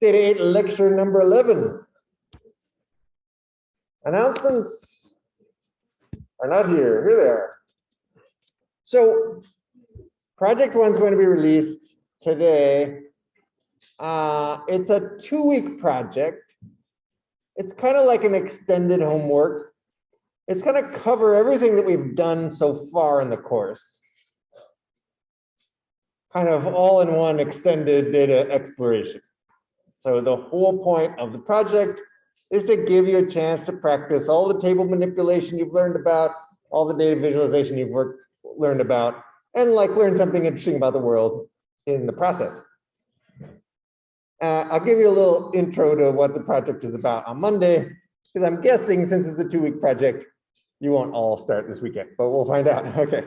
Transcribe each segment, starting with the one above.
Data 8 lecture number 11. Announcements are not here. Here they are. So project 1 is going to be released today. It's a 2-week project. It's kind of like an extended homework. It's going to cover everything that we've done so far in the course. Kind of all in one extended data exploration. So the whole point of the project is to give you a chance to practice all the table manipulation you've learned about, all the data visualization you've learned about, and like learn something interesting about the world in the process. I'll give you a little intro to what the project is about on Monday, because I'm guessing since it's a 2-week project, you won't all start this weekend, but we'll find out. Okay.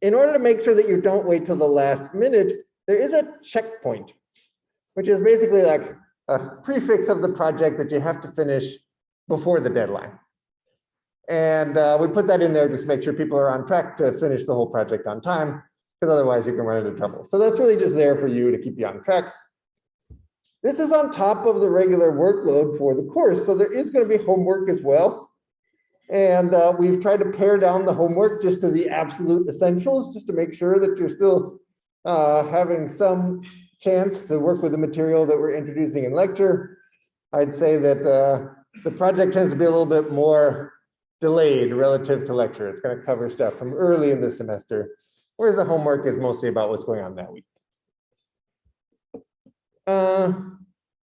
In order to make sure that you don't wait till the last minute, there is a checkpoint, which is basically like a prefix of the project that you have to finish before the deadline. And we put that in there just to make sure people are on track to finish the whole project on time, because otherwise you can run into trouble. So that's really just there for you to keep you on track. This is on top of the regular workload for the course. So there is going to be homework as well. And we've tried to pare down the homework just to the absolute essentials, just to make sure that you're still having some chance to work with the material that we're introducing in lecture. I'd say that the project tends to be a little bit more delayed relative to lecture. It's going to cover stuff from early in the semester, whereas the homework is mostly about what's going on that week.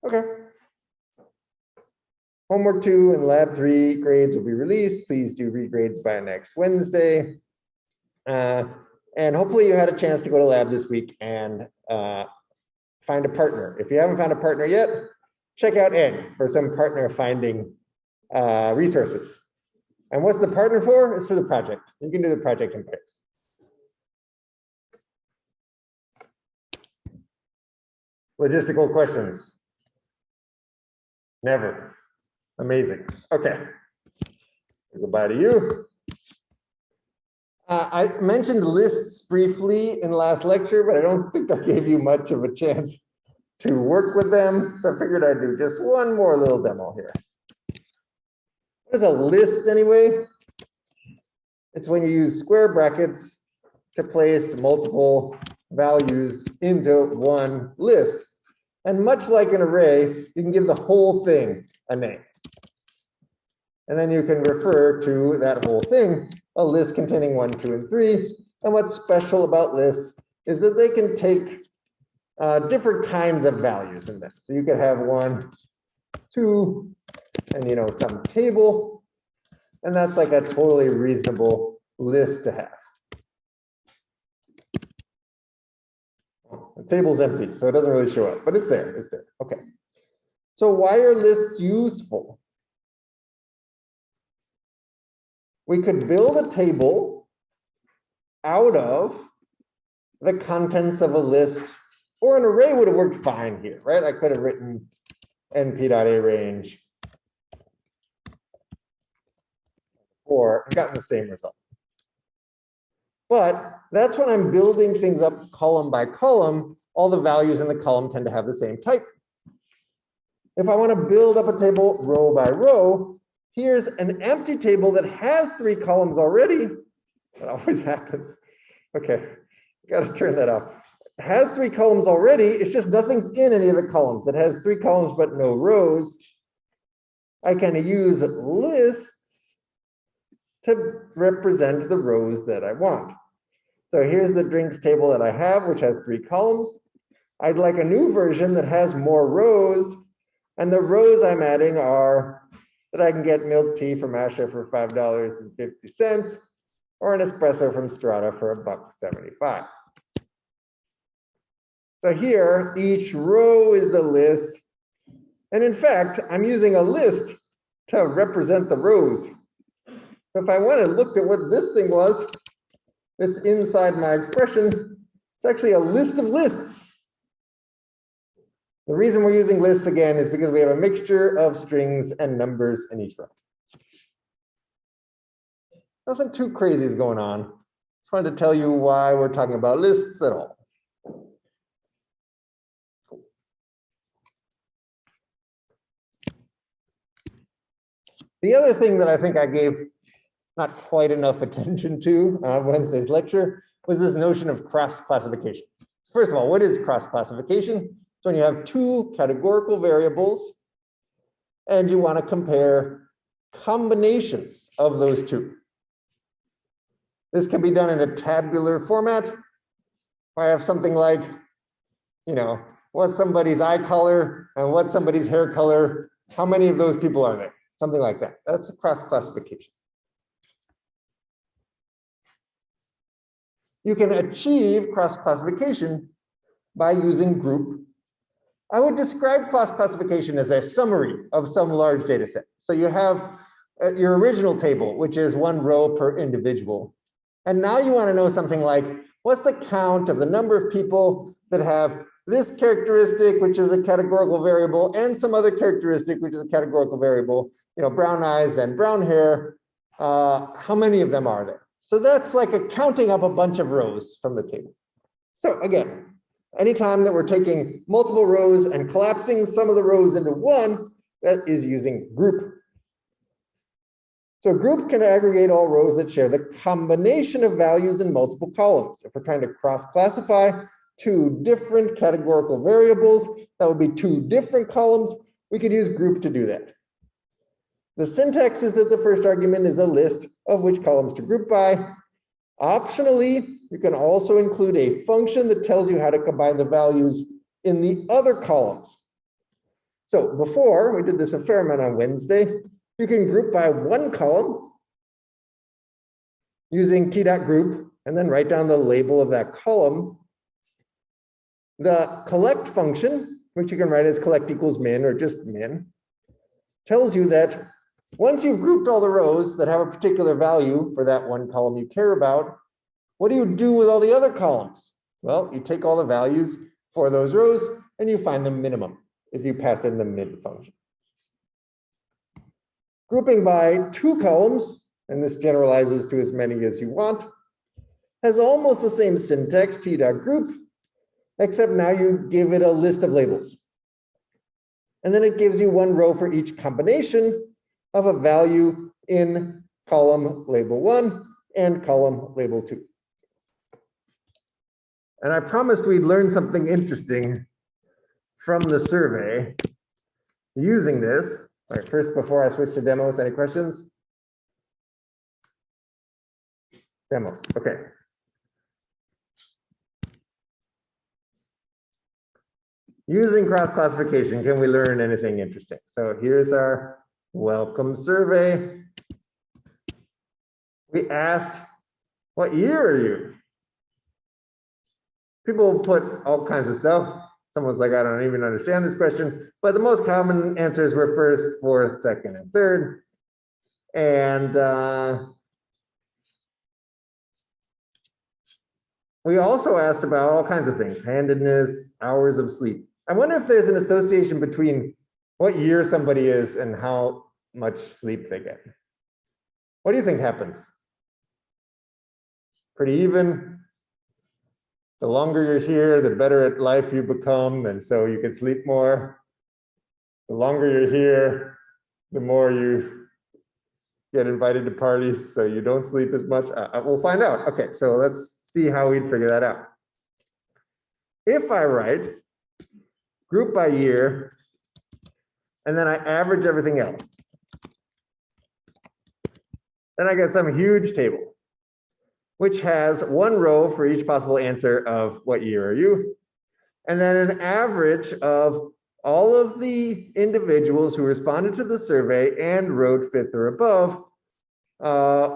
Okay. Homework 2 and lab 3 grades will be released. Please do regrades by next Wednesday. And hopefully you had a chance to go to lab this week and find a partner. If you haven't found a partner yet, check out Ed for some partner finding resources. And what's the partner for? It's for the project. You can do the project in pairs. Logistical questions? Never. Amazing. Okay. Goodbye to you. I mentioned lists briefly in the last lecture, but I don't think I gave you much of a chance to work with them. So I figured I'd do just one more little demo here. What is a list anyway? It's when you use square brackets to place multiple values into one list. And much like an array, you can give the whole thing a name. And then you can refer to that whole thing, a list containing 1, 2, and 3. And what's special about lists is that they can take different kinds of values in them. So you could have 1, 2, and some table. And that's like a totally reasonable list to have. The table's empty, so it doesn't really show up, but it's there. It's there. Okay. So why are lists useful? We could build a table out of the contents of a list, or an array would have worked fine here, right? I could have written np.arange or gotten the same result. But that's when I'm building things up column by column, all the values in the column tend to have the same type. If I want to build up a table row by row, here's an empty table that has 3 columns already. That always happens. Okay, got to turn that off. It has 3 columns already. It's just nothing's in any of the columns. It has 3 columns but no rows. I can use lists to represent the rows that I want. So here's the drinks table that I have, which has 3 columns. I'd like a new version that has more rows. And the rows I'm adding are that I can get milk tea from Asha for $5.50 or an espresso from Strata for $1.75. So here, each row is a list. And in fact, I'm using a list to represent the rows. So if I went and looked at what this thing was, that's inside my expression, it's actually a list of lists. The reason we're using lists again is because we have a mixture of strings and numbers in each row. Nothing too crazy is going on. Just wanted to tell you why we're talking about lists at all. The other thing that I think I gave not quite enough attention to on Wednesday's lecture was this notion of cross-classification. First of all, what is cross-classification? It's when you have two categorical variables and you want to compare combinations of those two. This can be done in a tabular format. I have something like, what's somebody's eye color and what's somebody's hair color? How many of those people are there? Something like that. That's a cross-classification. You can achieve cross-classification by using group. I would describe cross-classification as a summary of some large data set. So you have your original table, which is one row per individual. And now you want to know something like, what's the count of the number of people that have this characteristic, which is a categorical variable, and some other characteristic, which is a categorical variable, brown eyes and brown hair, how many of them are there? So that's like counting up a bunch of rows from the table. So again, anytime that we're taking multiple rows and collapsing some of the rows into one, that is using group. So group can aggregate all rows that share the combination of values in multiple columns. If we're trying to cross-classify two different categorical variables, that would be two different columns, we could use group to do that. The syntax is that the first argument is a list of which columns to group by. Optionally, you can also include a function that tells you how to combine the values in the other columns. So before, we did this a fair amount on Wednesday, you can group by one column using t.group and then write down the label of that column. The collect function, which you can write as collect equals min or just min, tells you that once you've grouped all the rows that have a particular value for that one column you care about, what do you do with all the other columns? Well, you take all the values for those rows and you find the minimum if you pass in the min function. Grouping by two columns, and this generalizes to as many as you want, has almost the same syntax, t.group, except now you give it a list of labels. And then it gives you one row for each combination of a value in column label 1 and column label 2. And I promised we'd learn something interesting from the survey using this. All right, first, before I switch to demos, any questions? Demos, okay. Using cross-classification, can we learn anything interesting? So here's our welcome survey. We asked, what year are you? People put all kinds of stuff. Someone's like, I don't even understand this question. But the most common answers were first, fourth, second, and third. And we also asked about all kinds of things, handedness, hours of sleep. I wonder if there's an association between what year somebody is and how much sleep they get. What do you think happens? Pretty even. The longer you're here, the better at life you become, and so you can sleep more. The longer you're here, the more you get invited to parties, so you don't sleep as much. We'll find out. Okay, so let's see how we'd figure that out. If I write group by year, and then I average everything else, then I get some huge table, which has one row for each possible answer of what year are you, and then an average of all of the individuals who responded to the survey and wrote fifth or above.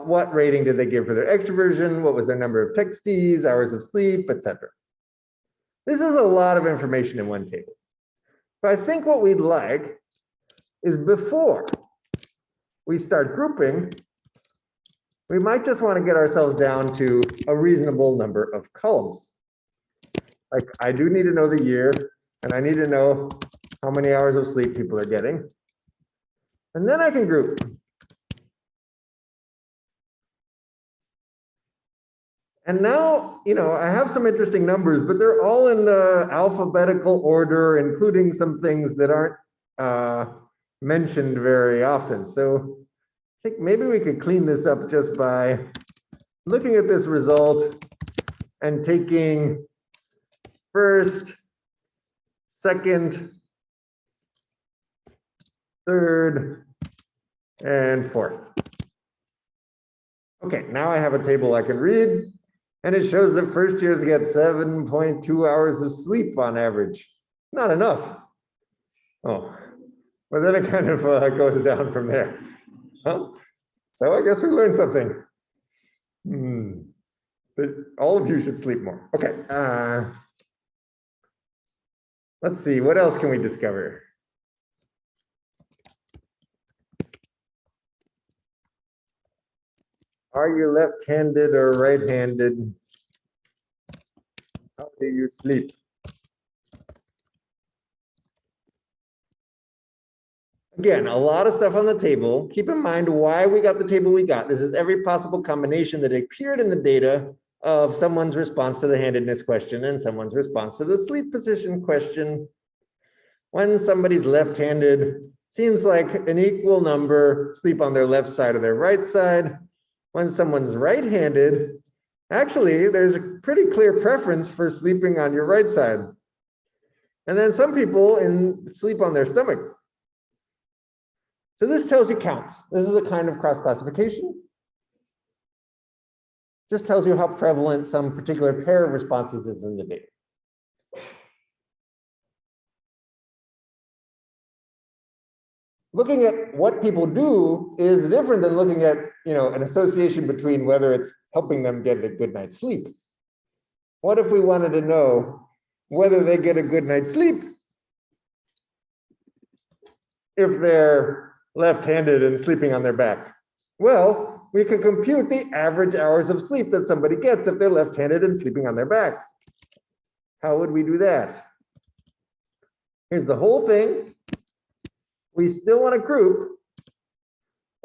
What rating did they give for their extroversion? What was their number of textees, hours of sleep, etc. This is a lot of information in one table. So I think what we'd like is before we start grouping, we might just want to get ourselves down to a reasonable number of columns. Like I do need to know the year, and I need to know how many hours of sleep people are getting. And then I can group. And now, I have some interesting numbers, but they're all in alphabetical order, including some things that aren't mentioned very often. So think maybe we could clean this up just by looking at this result and taking first, second, third, and fourth. Okay, now I have a table I can read, and it shows that first years get 7.2 hours of sleep on average. Not enough. Oh, but then it kind of goes down from there. Well, so I guess we learned something. But all of you should sleep more. Okay. Let's see, what else can we discover? Are you left-handed or right-handed? How do you sleep? Again, a lot of stuff on the table. Keep in mind why we got the table we got. This is every possible combination that appeared in the data of someone's response to the handedness question and someone's response to the sleep position question. When somebody's left-handed, seems like an equal number sleep on their left side or their right side. When someone's right-handed, actually, there's a pretty clear preference for sleeping on your right side. And then some people sleep on their stomach. So this tells you counts. This is a kind of cross-classification. Just tells you how prevalent some particular pair of responses is in the data. Looking at what people do is different than looking at, an association between whether it's helping them get a good night's sleep. What if we wanted to know whether they get a good night's sleep if they're left-handed and sleeping on their back? Well, we can compute the average hours of sleep that somebody gets if they're left-handed and sleeping on their back. How would we do that? Here's the whole thing. We still want to group,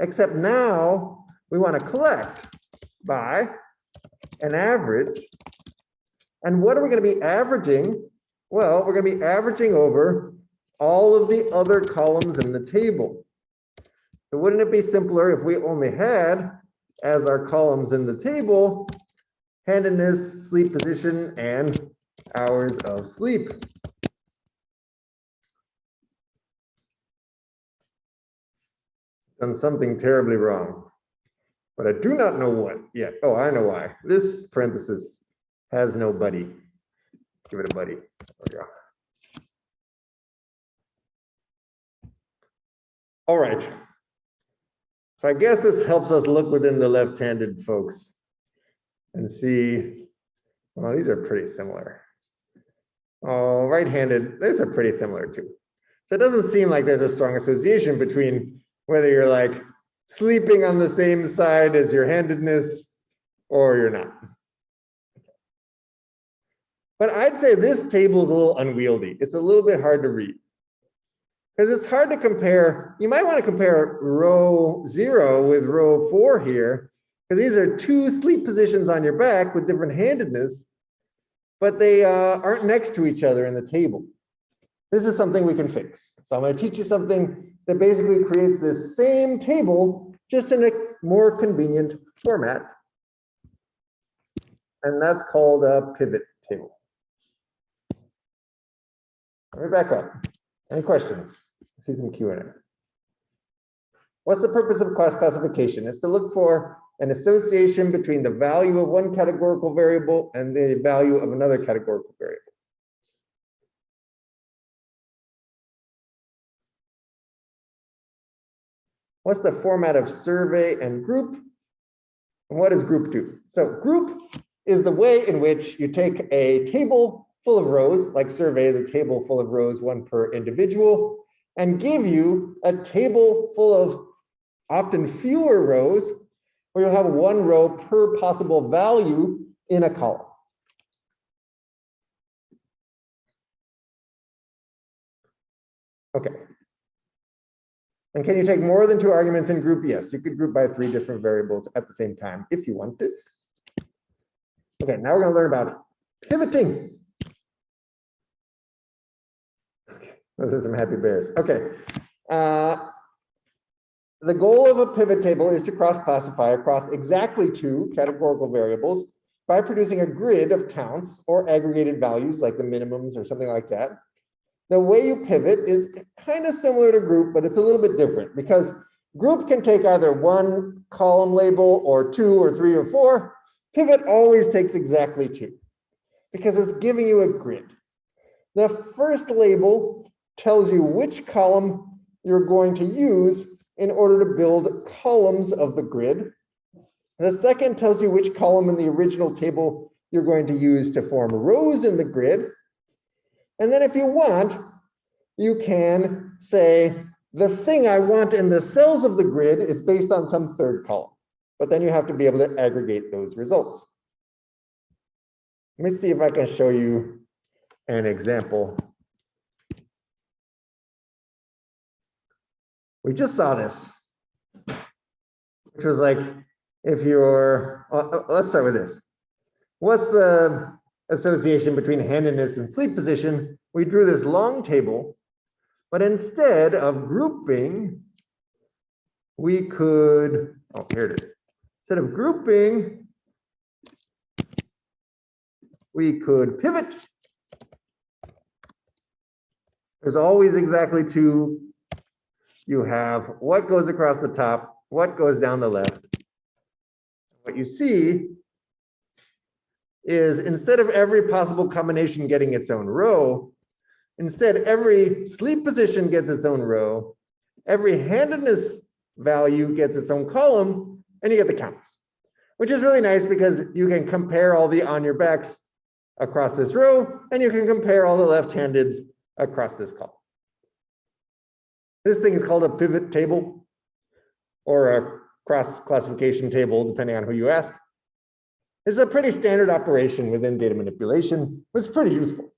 except now we want to collect by an average. And what are we going to be averaging? Well, we're going to be averaging over all of the other columns in the table. So wouldn't it be simpler if we only had, as our columns in the table, handedness, sleep position, and hours of sleep? Done something terribly wrong, but I do not know what yet. Oh, I know why. This parenthesis has no buddy. Let's give it a buddy. There we go. All right. So I guess this helps us look within the left-handed folks and see, well, these are pretty similar. Oh, right-handed, these are pretty similar too. So it doesn't seem like there's a strong association between whether you're like sleeping on the same side as your handedness or you're not. But I'd say this table is a little unwieldy. It's a little bit hard to read because it's hard to compare. You might want to compare row 0 with row 4 here, because these are two sleep positions on your back with different handedness, but they aren't next to each other in the table. This is something we can fix. So I'm going to teach you something that basically creates this same table, just in a more convenient format. And that's called a pivot table. Let me back up. Any questions? I see some Q&A. What's the purpose of class classification? It's to look for an association between the value of one categorical variable and the value of another categorical variable. What's the format of survey and group? And what does group do? So group is the way in which you take a table full of rows, like survey is a table full of rows, one per individual, and give you a table full of often fewer rows, where you'll have one row per possible value in a column. Okay. And can you take more than 2 arguments in group? Yes, you could group by 3 different variables at the same time if you wanted. Okay, now we're going to learn about pivoting. Okay, those are some happy bears. Okay. the goal of a pivot table is to cross-classify across exactly 2 categorical variables by producing a grid of counts or aggregated values like the minimums or something like that. The way you pivot is kind of similar to group, but it's a little bit different because group can take either 1 column label or 2 or 3 or 4. Pivot always takes exactly 2 because it's giving you a grid. The first label tells you which column you're going to use in order to build columns of the grid. The second tells you which column in the original table you're going to use to form rows in the grid. And then if you want, you can say, the thing I want in the cells of the grid is based on some third column. But then you have to be able to aggregate those results. Let me see if I can show you an example. We just saw this, which was like, if you're, let's start with this. What's the association between handedness and sleep position? We drew this long table, but instead of grouping, we could, oh, here it is. Instead of grouping, we could pivot. There's always exactly 2. You have what goes across the top, what goes down the left. What you see is instead of every possible combination getting its own row, instead every sleep position gets its own row, every handedness value gets its own column, and you get the counts, which is really nice because you can compare all the on your backs across this row, and you can compare all the left-handeds across this column. This thing is called a pivot table or a cross-classification table, depending on who you ask. This is a pretty standard operation within data manipulation. It's pretty useful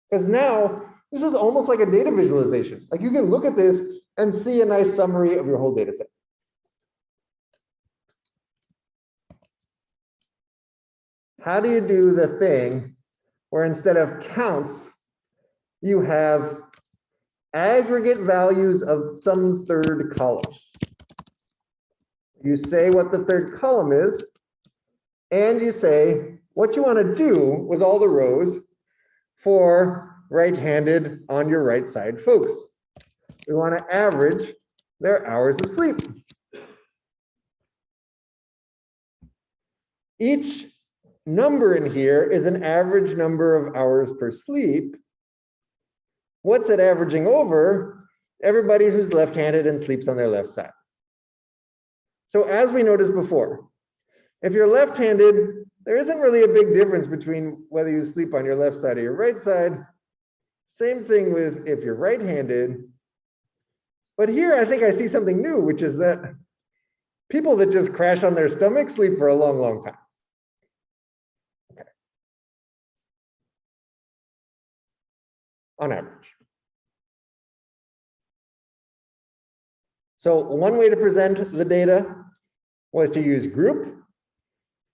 because now this is almost like a data visualization. Like you can look at this and see a nice summary of your whole data set. How do you do the thing where instead of counts, you have aggregate values of some third column? You say what the third column is, and you say what you want to do with all the rows for right-handed on your right side folks. We want to average their hours of sleep. Each number in here is an average number of hours per sleep. What's it averaging over? Everybody who's left-handed and sleeps on their left side. So as we noticed before, if you're left-handed, there isn't really a big difference between whether you sleep on your left side or your right side. Same thing with if you're right-handed. But here I think I see something new, which is that people that just crash on their stomach sleep for a long, long time. Okay. On average. So one way to present the data was to use group.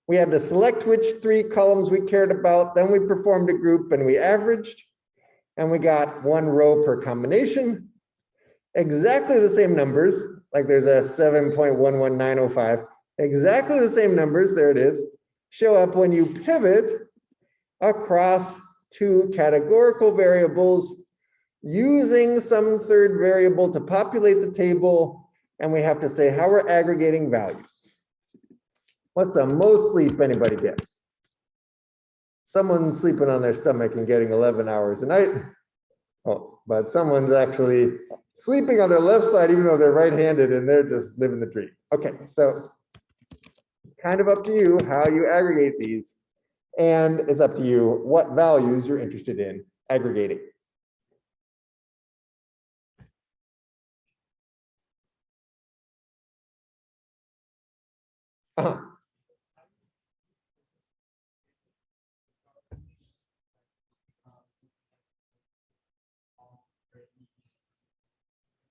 We had to select which 3 columns we cared about. Then we performed a group and we averaged. And we got 1 row per combination. Exactly the same numbers, like there's a 7.11905. Exactly the same numbers, there it is, show up when you pivot across 2 categorical variables using some third variable to populate the table, and we have to say how we're aggregating values. What's the most sleep anybody gets? Someone's sleeping on their stomach and getting 11 hours a night. Oh, but someone's actually sleeping on their left side even though they're right-handed and they're just living the dream. Okay, so kind of up to you how you aggregate these, and it's up to you what values you're interested in aggregating.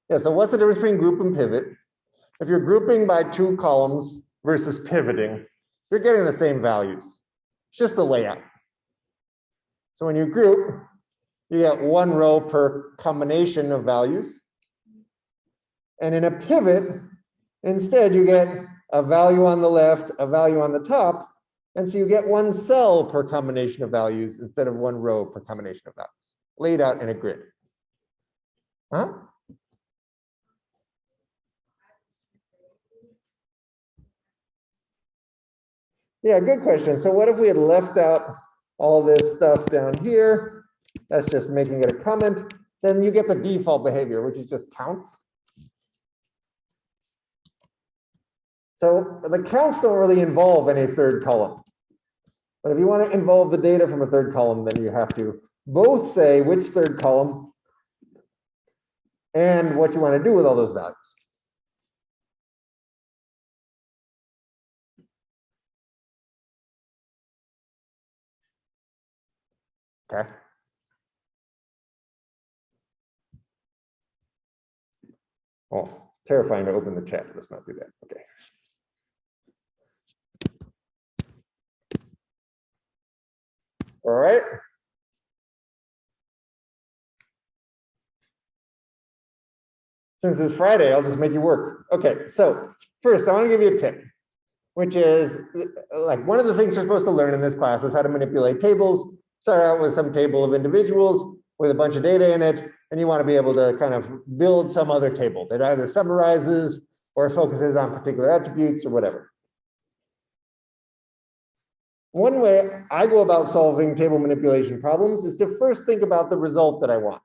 Yeah, so what's the difference between group and pivot? If you're grouping by 2 columns versus pivoting, you're getting the same values. It's just the layout. So when you group, you get 1 row per combination of values. And in a pivot, instead you get a value on the left, a value on the top. And so you get one cell per combination of values instead of one row per combination of values, laid out in a grid. Huh? Yeah, good question. So what if we had left out all this stuff down here? That's just making it a comment. Then you get the default behavior, which is just counts. So the counts don't really involve any third column. But if you want to involve the data from a third column, then you have to both say which third column and what you want to do with all those values. Okay. Oh, it's terrifying to open the chat. Let's not do that. Okay. All right. Since it's Friday, I'll just make you work. Okay, so first I want to give you a tip, which is like one of the things you're supposed to learn in this class is how to manipulate tables. Start out with some table of individuals with a bunch of data in it, and you want to be able to kind of build some other table that either summarizes or focuses on particular attributes or whatever. One way I go about solving table manipulation problems is to first think about the result that I want.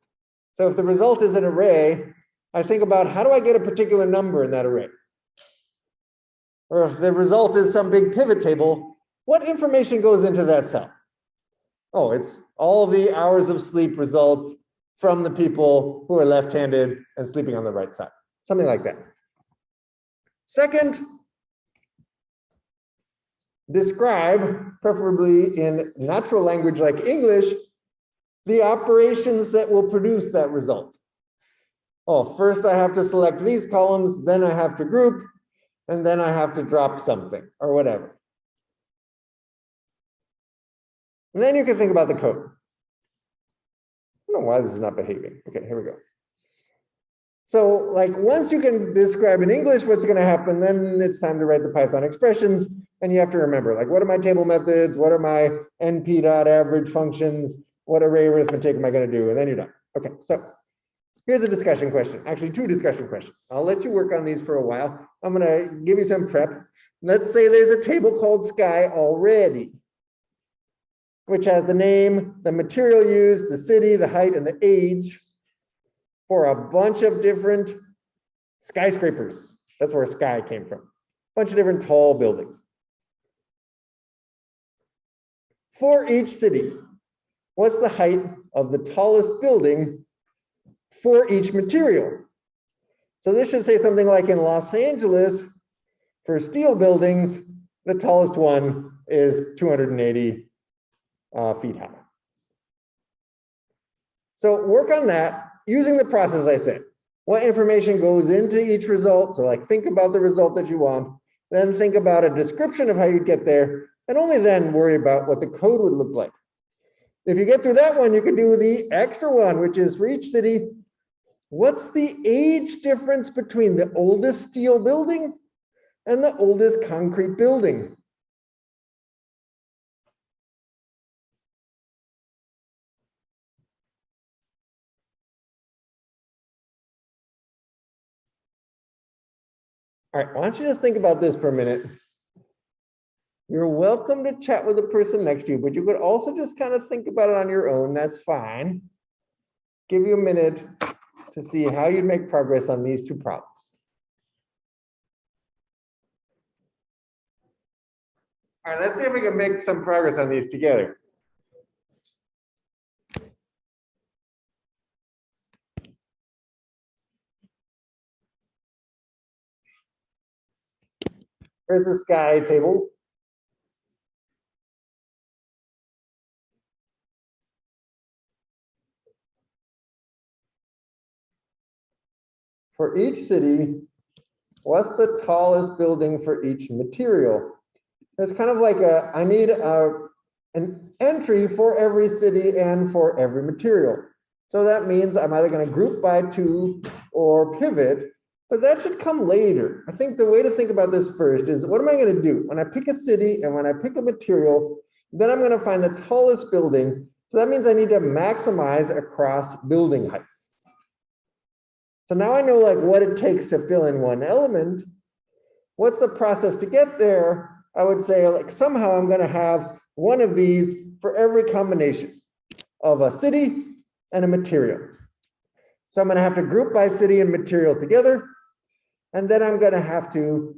So if the result is an array, I think about how do I get a particular number in that array? Or if the result is some big pivot table, what information goes into that cell? Oh, it's all the hours of sleep results from the people who are left-handed and sleeping on the right side, something like that. Second, describe, preferably in natural language like English, the operations that will produce that result. Oh, first I have to select these columns, then I have to group, and then I have to drop something or whatever. And then you can think about the code. I don't know why this is not behaving. Okay, here we go. So like once you can describe in English what's going to happen, then it's time to write the Python expressions. And you have to remember, like, what are my table methods? What are my np.average functions? What array arithmetic am I going to do? And then you're done. Okay, so here's a discussion question. Actually, two discussion questions. I'll let you work on these for a while. I'm going to give you some prep. Let's say there's a table called sky already, which has the name, the material used, the city, the height, and the age for a bunch of different skyscrapers. That's where sky came from. A bunch of different tall buildings. For each city, what's the height of the tallest building for each material? So this should say something like in Los Angeles, for steel buildings, the tallest one is 280 feet high. So work on that using the process I said. What information goes into each result? So like think about the result that you want, then think about a description of how you'd get there, and only then worry about what the code would look like. If you get through that one, you can do the extra one, which is for each city, what's the age difference between the oldest steel building and the oldest concrete building? All right, why don't you just think about this for a minute? You're welcome to chat with the person next to you, but you could also just kind of think about it on your own. That's fine. Give you a minute to see how you'd make progress on these two problems. All right, let's see if we can make some progress on these together. Here's the sky table. For each city, what's the tallest building for each material? It's kind of like I need an entry for every city and for every material. So that means I'm either going to group by 2 or pivot But that should come later. I think the way to think about this first is, what am I going to do? When I pick a city and when I pick a material, then I'm going to find the tallest building. So that means I need to maximize across building heights. So now I know like what it takes to fill in one element. What's the process to get there? I would say like somehow I'm going to have one of these for every combination of a city and a material. So I'm going to have to group by city and material together. And then I'm going to have to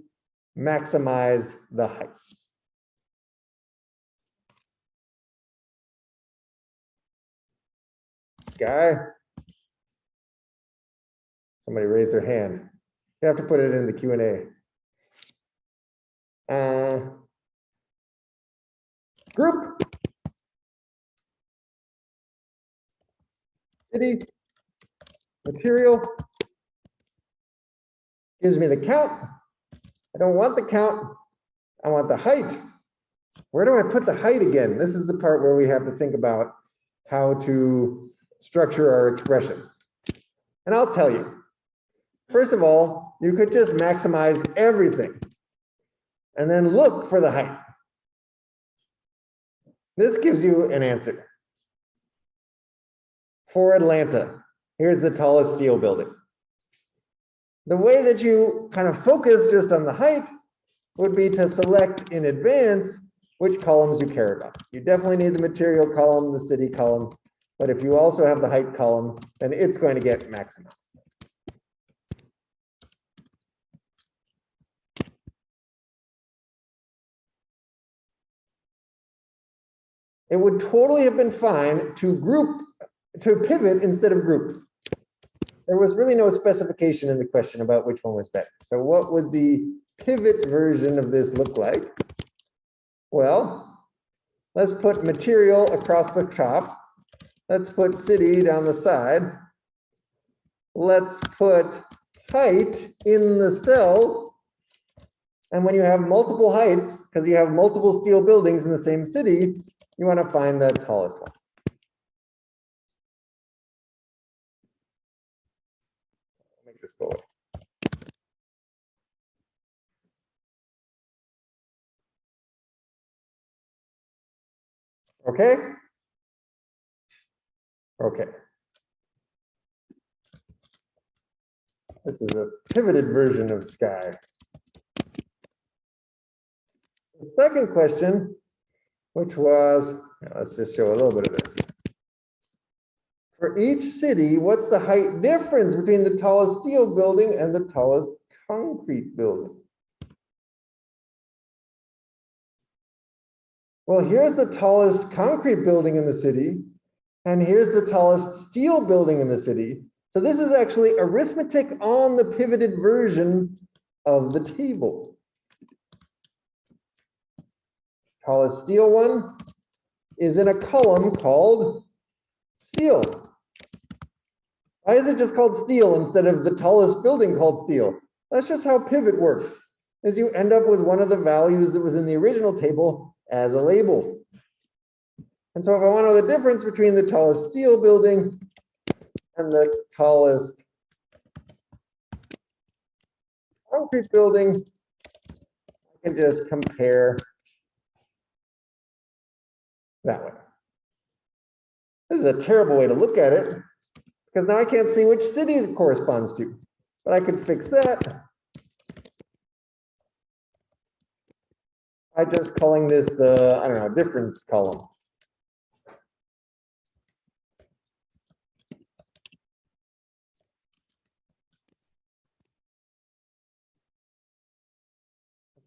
maximize the heights. Guy? Somebody raised their hand. You have to put it in the Q&A. Group. City. Material. Gives me the count. I don't want the count. I want the height. Where do I put the height again? This is the part where we have to think about how to structure our expression. And I'll tell you. First of all, you could just maximize everything and then look for the height. This gives you an answer. For Atlanta, here's the tallest steel building. The way that you kind of focus just on the height would be to select in advance which columns you care about. You definitely need the material column, the city column, but if you also have the height column, then it's going to get maximized. It would totally have been fine to pivot instead of group. There was really no specification in the question about which one was better. So what would the pivot version of this look like? Well, let's put material across the top. Let's put city down the side. Let's put height in the cells. And when you have multiple heights, because you have multiple steel buildings in the same city, you want to find the tallest one. Make this go away. Okay? Okay. This is a pivoted version of sky. The second question, which was, let's just show a little bit of this. For each city, what's the height difference between the tallest steel building and the tallest concrete building? Well, here's the tallest concrete building in the city, and here's the tallest steel building in the city. So this is actually arithmetic on the pivoted version of the table. Tallest steel one is in a column called steel. Why is it just called steel instead of the tallest building called steel? That's just how pivot works, is you end up with one of the values that was in the original table as a label. And so if I want to know the difference between the tallest steel building and the tallest concrete building, I can just compare that way. This is a terrible way to look at it, because now I can't see which city it corresponds to. But I could fix that by just calling this the, I don't know, difference column.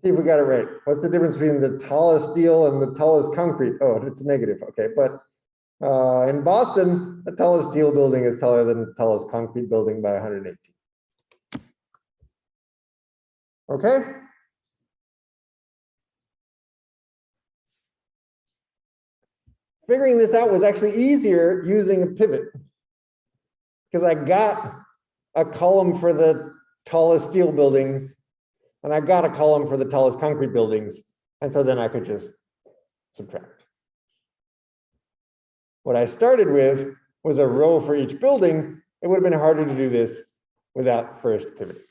See if we got it right. What's the difference between the tallest steel and the tallest concrete? Oh, it's negative. Okay, but in Boston, the tallest steel building is taller than the tallest concrete building by 118. Okay? Figuring this out was actually easier using a pivot, because I got a column for the tallest steel buildings, and I got a column for the tallest concrete buildings, and so then I could just subtract. What I started with was a row for each building. It would have been harder to do this without first pivoting.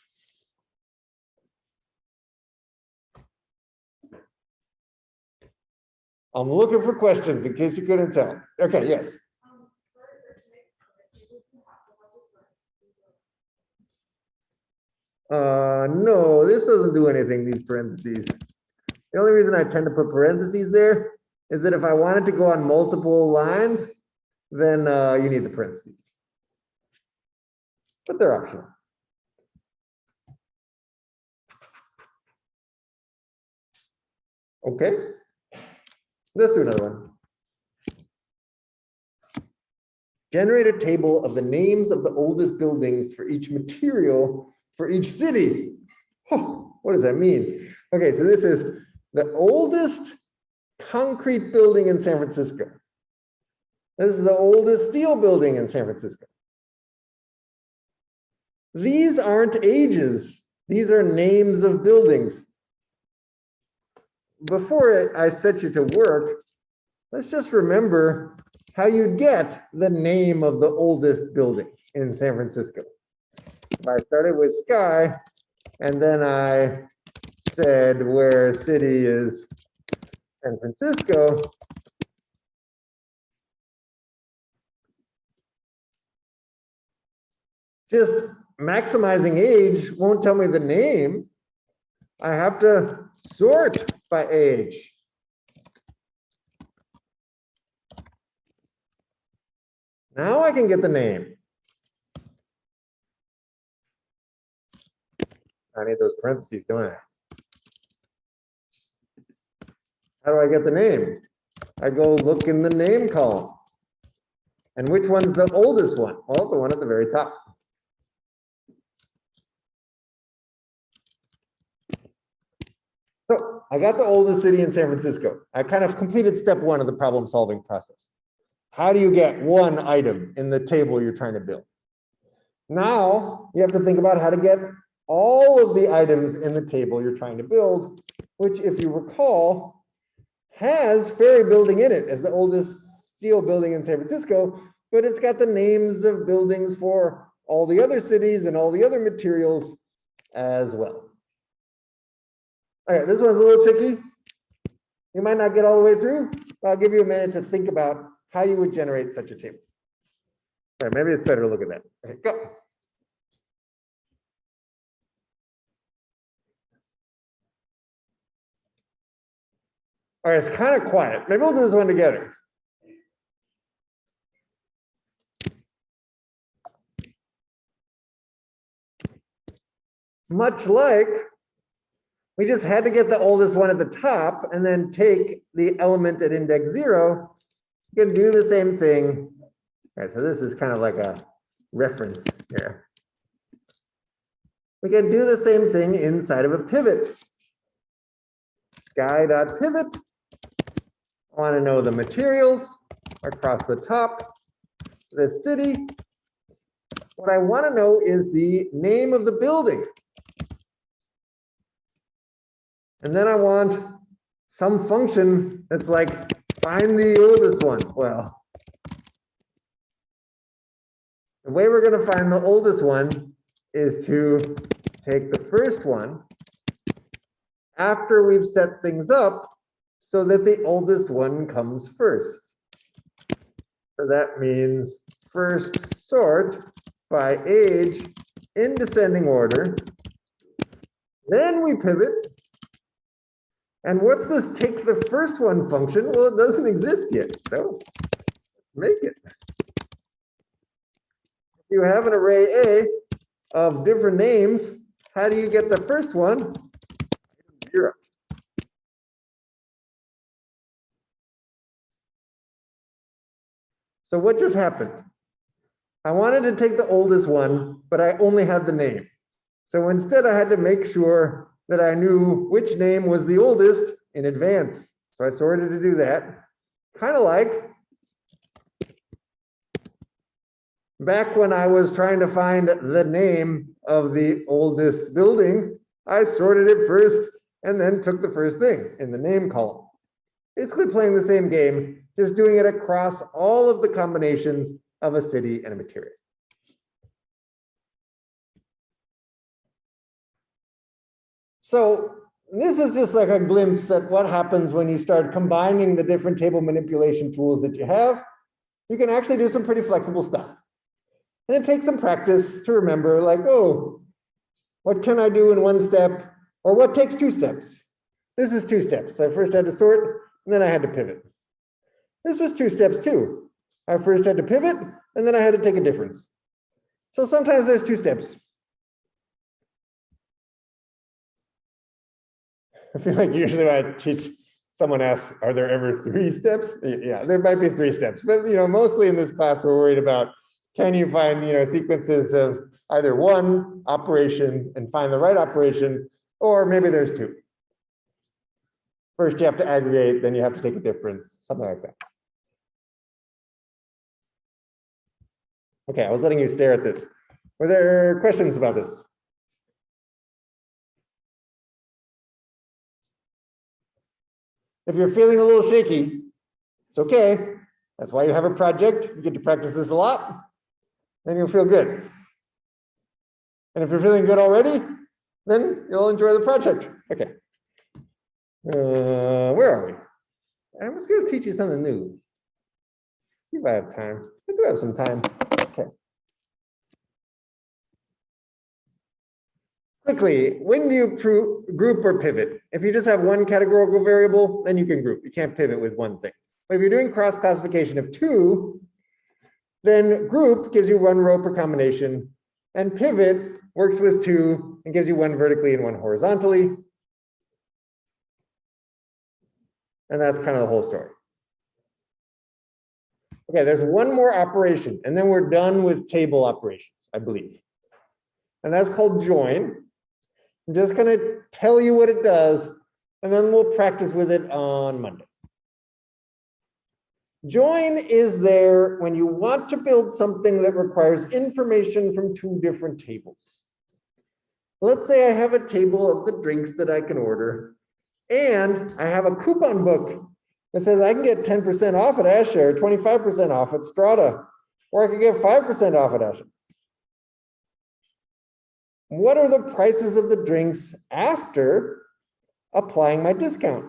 I'm looking for questions in case you couldn't tell. Okay, yes. No, this doesn't do anything, these parentheses. The only reason I tend to put parentheses there is that if I wanted to go on multiple lines, then you need the parentheses. But they're optional. Okay, let's do another one. Generate a table of the names of the oldest buildings for each material for each city. Oh, what does that mean? Okay, so this is the oldest concrete building in San Francisco. This is the oldest steel building in San Francisco. These aren't ages. These are names of buildings. Before I set you to work, let's just remember how you get the name of the oldest building in San Francisco. If I started with sky, and then I said where city is San Francisco, just maximizing age won't tell me the name. I have to sort by age. Now I can get the name. I need those parentheses, don't I? How do I get the name? I go look in the name column. And which one's the oldest one? Well, the one at the very top. So I got the oldest city in San Francisco. I kind of completed step one of the problem solving process. How do you get one item in the table you're trying to build? Now you have to think about how to get all of the items in the table you're trying to build, which, if you recall, has Ferry Building in it as the oldest steel building in San Francisco, but it's got the names of buildings for all the other cities and all the other materials as well. All right, this one's a little tricky. You might not get all the way through, but I'll give you a minute to think about how you would generate such a table. All right, maybe it's better to look at that. Okay, go. All right, it's kind of quiet. Maybe we'll do this one together. Much like we just had to get the oldest one at the top and then take the element at index 0. You can do the same thing. All right, so this is kind of like a reference here. We can do the same thing inside of a pivot. Sky.pivot. I want to know the materials across the top, the city. What I want to know is the name of the building. And then I want some function that's like, find the oldest one. Well, the way we're going to find the oldest one is to take the first one after we've set things up so that the oldest one comes first. So that means first sort by age in descending order. Then we pivot. And what's this take the first one function? Well, it doesn't exist yet, so make it. If you have an array A of different names, how do you get the first one? 0. So what just happened? I wanted to take the oldest one, but I only had the name. So instead I had to make sure that I knew which name was the oldest in advance. So I sorted to do that. Kind of like back when I was trying to find the name of the oldest building, I sorted it first and then took the first thing in the name column. Basically playing the same game, just doing it across all of the combinations of a city and a material. So this is just like a glimpse at what happens when you start combining the different table manipulation tools that you have. You can actually do some pretty flexible stuff. And it takes some practice to remember, like, oh, what can I do in one step? Or what takes 2 steps? This is 2 steps. I first had to sort, and then I had to pivot. This was 2 steps too. I first had to pivot, and then I had to take a difference. So sometimes there's 2 steps. I feel like usually when I teach, someone asks, are there ever 3 steps? Yeah, there might be 3 steps, but mostly in this class, we're worried about, can you find sequences of either one operation and find the right operation, or maybe there's 2. First you have to aggregate, then you have to take a difference, something like that. Okay, I was letting you stare at this. Were there questions about this? If you're feeling a little shaky, it's okay. That's why you have a project. You get to practice this a lot, then you'll feel good. And if you're feeling good already, then you'll enjoy the project. Okay. Where are we? I was going to teach you something new. See if I have time. I do have some time. Okay. Quickly, when do you group or pivot? If you just have one categorical variable, then you can group. You can't pivot with one thing. But if you're doing cross classification of 2, then group gives you 1 row per combination, and pivot works with 2 and gives you 1 vertically and 1 horizontally. And that's kind of the whole story. Okay, there's one more operation, and then we're done with table operations, I believe. And that's called join. I'm just going to tell you what it does, and then we'll practice with it on Monday. Join is there when you want to build something that requires information from 2 different tables. Let's say I have a table of the drinks that I can order, and I have a coupon book that says I can get 10% off at Asha, or 25% off at Strata, or I can get 5% off at Asha. What are the prices of the drinks after applying my discount?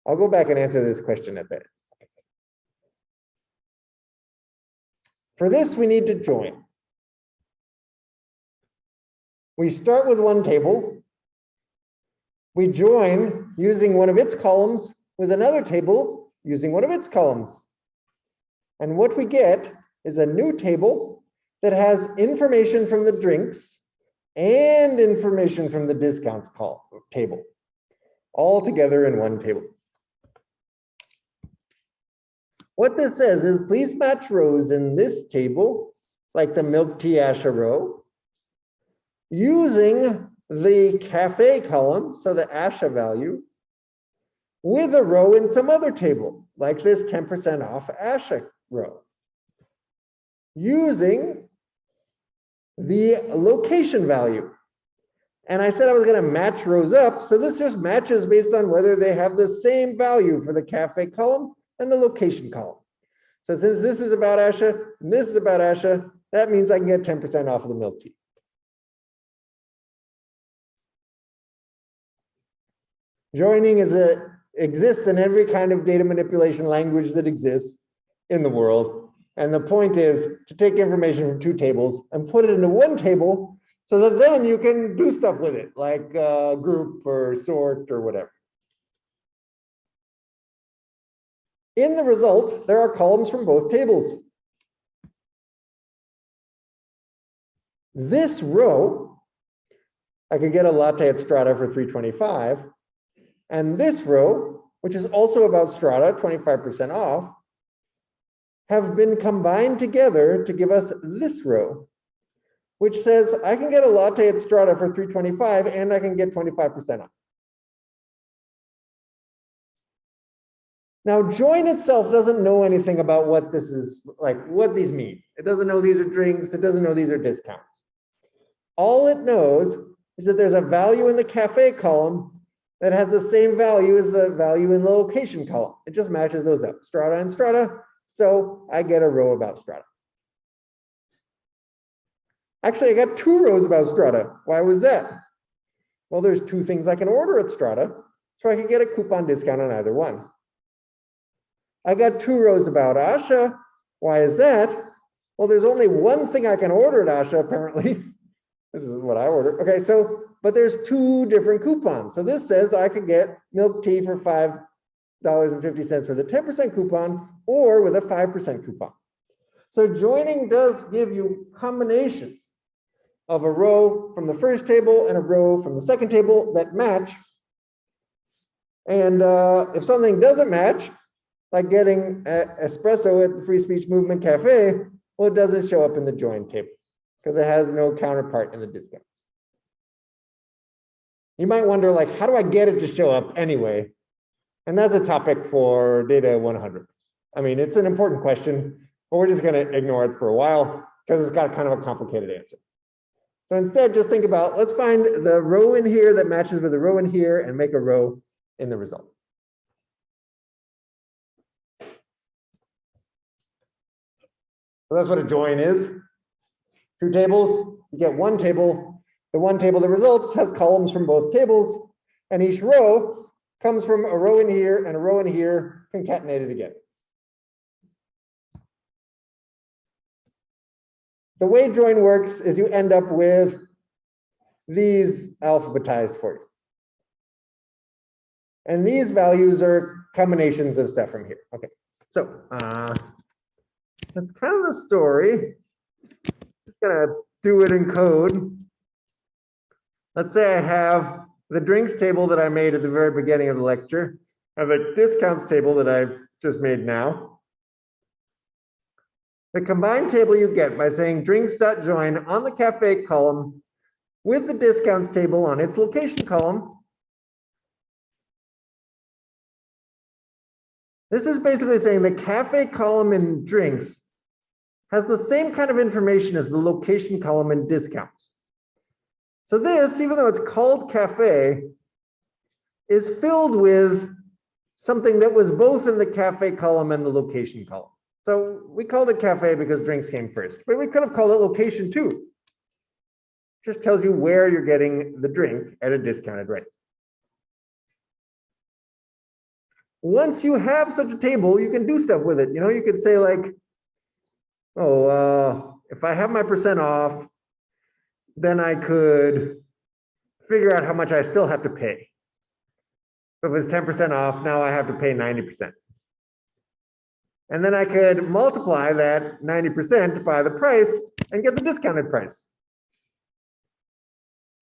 I'll go back and answer this question at the end. For this, we need to join. We start with one table. We join using one of its columns with another table using one of its columns. And what we get is a new table that has information from the drinks and information from the discounts table, all together in one table. What this says is, please match rows in this table, like the milk tea Asha row, using the cafe column, so the Asha value, with a row in some other table, like this 10% off Asha row, using the location value. And I said I was going to match rows up, so this just matches based on whether they have the same value for the cafe column and the location column. So since this is about Asha and this is about Asha, that means I can get 10% off of the milk tea. Joining exists in every kind of data manipulation language that exists in the world. And the point is to take information from 2 tables and put it into one table so that then you can do stuff with it, like group or sort or whatever. In the result, there are columns from both tables. This row, I could get a latte at Strata for $3.25. And this row, which is also about Strata, 25% off, have been combined together to give us this row, which says I can get a latte at Strata for $3.25 and I can get 25% off. Now, join itself doesn't know anything about what this is, like what these mean. It doesn't know these are drinks. It doesn't know these are discounts. All it knows is that there's a value in the cafe column that has the same value as the value in the location column. It just matches those up, Strata and Strata. So I get a row about Strata. Actually, I got 2 rows about Strata. Why was that? Well, there's 2 things I can order at Strata, so I can get a coupon discount on either one. I got 2 rows about Asha. Why is that? Well, there's only 1 thing I can order at Asha, apparently. This is what I ordered. Okay, so, but there's 2 different coupons. So this says I could get milk tea for $5.50 with a 10% coupon or with a 5% coupon. So joining does give you combinations of a row from the first table and a row from the second table that match. And if something doesn't match, like getting espresso at the Free Speech Movement Cafe, well, it doesn't show up in the join table because it has no counterpart in the discounts. You might wonder, like, how do I get it to show up anyway? And that's a topic for Data 100. I mean, it's an important question, but we're just going to ignore it for a while because it's got kind of a complicated answer. So instead, just think about, let's find the row in here that matches with the row in here and make a row in the result. So that's what a join is. 2 tables, you get 1 table. The 1 table that results has columns from both tables, and each row comes from a row in here and a row in here concatenated together. The way join works is you end up with these alphabetized for you. And these values are combinations of stuff from here. Okay, so that's kind of the story. Just gonna do it in code. Let's say I have the drinks table that I made at the very beginning of the lecture. I have a discounts table that I just made now. The combined table you get by saying drinks.join on the cafe column with the discounts table on its location column. This is basically saying the cafe column in drinks has the same kind of information as the location column in discounts. So this, even though it's called cafe, is filled with something that was both in the cafe column and the location column. So we called it cafe because drinks came first, but we could have called it location too. Just tells you where you're getting the drink at a discounted rate. Once you have such a table, you can do stuff with it. You know, you could say like, oh, if I have my percent off, then I could figure out how much I still have to pay. If it was 10% off, now I have to pay 90%. And then I could multiply that 90% by the price and get the discounted price.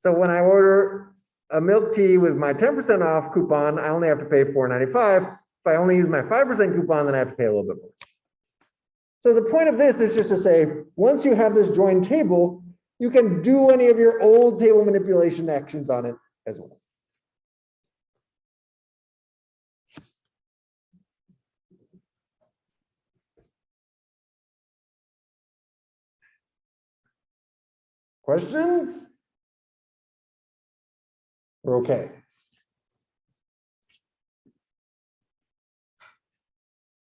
So when I order a milk tea with my 10% off coupon, I only have to pay $4.95. If I only use my 5% coupon, then I have to pay a little bit more. So the point of this is just to say, once you have this join table, you can do any of your old table manipulation actions on it as well. Questions? We're okay.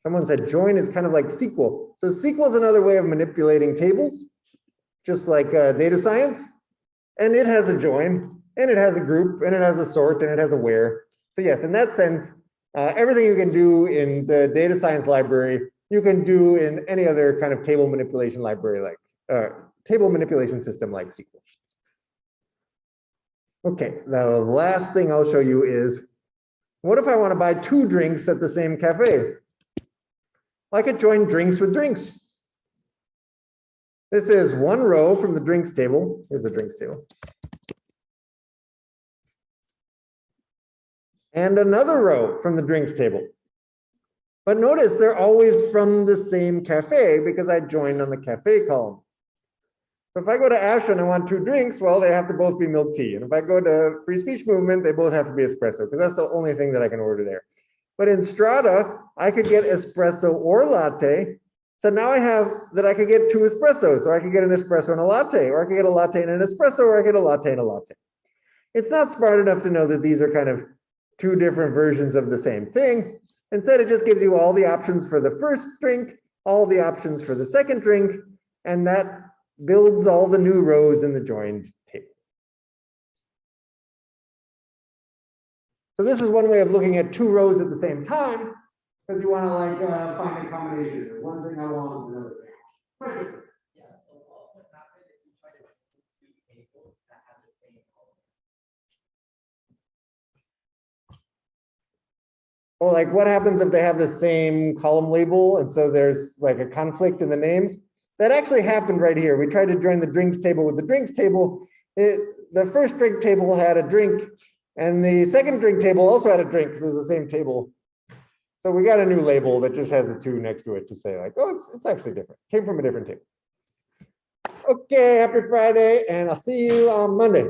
Someone said join is kind of like SQL. So SQL is another way of manipulating tables, just like data science. And it has a join, and it has a group, and it has a sort, and it has a where. So yes, in that sense, everything you can do in the data science library, you can do in any other kind of table manipulation library, like table manipulation system like SQL. Okay, the last thing I'll show you is, what if I want to buy 2 drinks at the same cafe? I could join drinks with drinks. This is 1 row from the drinks table. Here's the drinks table. And another row from the drinks table. But notice they're always from the same cafe because I joined on the cafe column. So if I go to Asha and I want 2 drinks, well, they have to both be milk tea. And if I go to Free Speech Movement, they both have to be espresso because that's the only thing that I can order there. But in Strata, I could get espresso or latte. So now I have that I could get 2 espressos, or I could get an espresso and a latte, or I could get a latte and an espresso, or I could get a latte and a latte. It's not smart enough to know that these are kind of 2 different versions of the same thing. Instead, it just gives you all the options for the first drink, all the options for the second drink, and that builds all the new rows in the joined table. So this is one way of looking at two rows at the same time, because you want to like find a combination of one thing along with another thing. Question? Yeah, so what would happen if you try to put two tables that have the same color? Well, like what happens if they have the same column label and so there's like a conflict in the names? That actually happened right here. We tried to join the drinks table with the drinks table. The first drink table had a drink and the second drink table also had a drink because it was the same table. So we got a new label that just has a 2 next to it to say like, oh, it's actually different. Came from a different table. Okay, happy Friday, and I'll see you on Monday.